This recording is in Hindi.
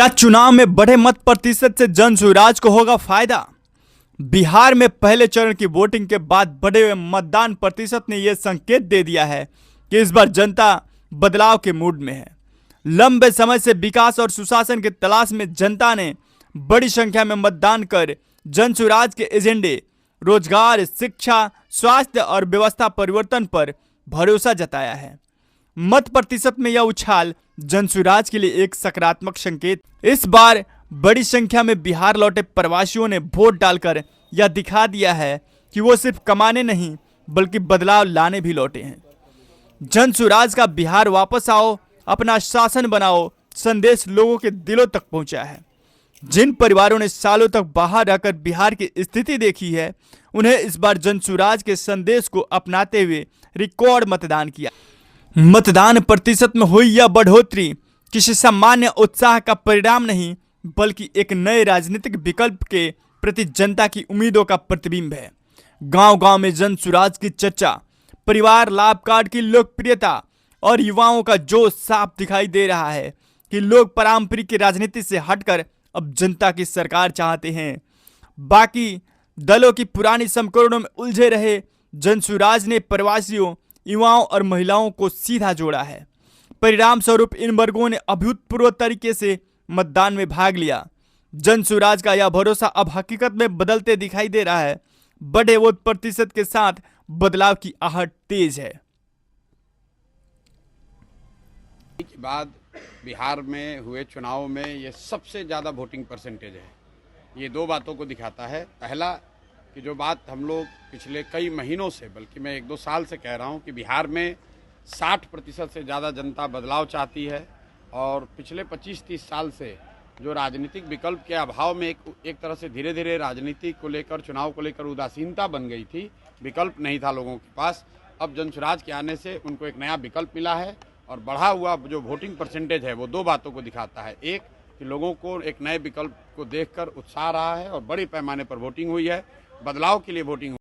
क्या चुनाव में बढ़े मत प्रतिशत से जन सुराज को होगा फायदा? बिहार में पहले चरण की वोटिंग के बाद बढ़े हुए मतदान प्रतिशत ने यह संकेत दे दिया है कि इस बार जनता बदलाव के मूड में है। लंबे समय से विकास और सुशासन की तलाश में जनता ने बड़ी संख्या में मतदान कर जन सुराज के एजेंडे रोजगार, शिक्षा, स्वास्थ्य और व्यवस्था परिवर्तन पर भरोसा जताया है। मत प्रतिशत में यह उछाल जनसुराज के लिए एक सकारात्मक संकेत। इस बार बड़ी संख्या में बिहार लौटे प्रवासियों ने वोट डालकर यह दिखा दिया है कि वो सिर्फ कमाने नहीं बल्कि बदलाव लाने भी लौटे हैं। जनसुराज का बिहार वापस आओ, अपना शासन बनाओ संदेश लोगों के दिलों तक पहुंचा है। जिन परिवारों ने सालों तक बाहर रहकर बिहार की स्थिति देखी है, उन्हें इस बार जनसुराज के संदेश को अपनाते हुए रिकॉर्ड मतदान किया। मतदान प्रतिशत में हुई यह बढ़ोतरी किसी सामान्य उत्साह का परिणाम नहीं बल्कि एक नए राजनीतिक विकल्प के प्रति जनता की उम्मीदों का प्रतिबिंब है। गांव-गांव में जनसुराज की चर्चा, परिवार लाभ कार्ड की लोकप्रियता और युवाओं का जोश साफ दिखाई दे रहा है कि लोग पारंपरिक राजनीति से हटकर अब जनता की सरकार चाहते हैं। बाकी दलों की पुरानी समीकरणों में उलझे रहे जनसुराज ने प्रवासियों, युवाओं और महिलाओं को सीधा जोड़ा है। परिणाम स्वरूप इन वर्गों ने अभूतपूर्व तरीके से मतदान में भाग लिया। जनसुराज का यह भरोसा अब हकीकत में बदलते दिखाई दे रहा है। बढ़े वोट प्रतिशत के साथ बदलाव की आहट तेज है। के बाद बिहार में हुए चुनाव में ये सबसे ज़्यादा वोटिंग परसेंटेज है। ये दो बातों को दिखाता है। पहला कि जो बात हम लोग पिछले कई महीनों से, बल्कि मैं 1-2 साल से कह रहा हूँ कि बिहार में 60% से ज़्यादा जनता बदलाव चाहती है और पिछले 25-30 साल से जो राजनीतिक विकल्प के अभाव में एक तरह से धीरे धीरे राजनीति को लेकर, चुनाव को लेकर उदासीनता बन गई थी, विकल्प नहीं था लोगों के पास। अब जनसुराज के आने से उनको एक नया विकल्प मिला है और बढ़ा हुआ जो वोटिंग परसेंटेज है वो दो बातों को दिखाता है। एक कि लोगों को एक नए विकल्प को देखकर उत्साह रहा है और बड़े पैमाने पर वोटिंग हुई है, बदलाव के लिए वोटिंग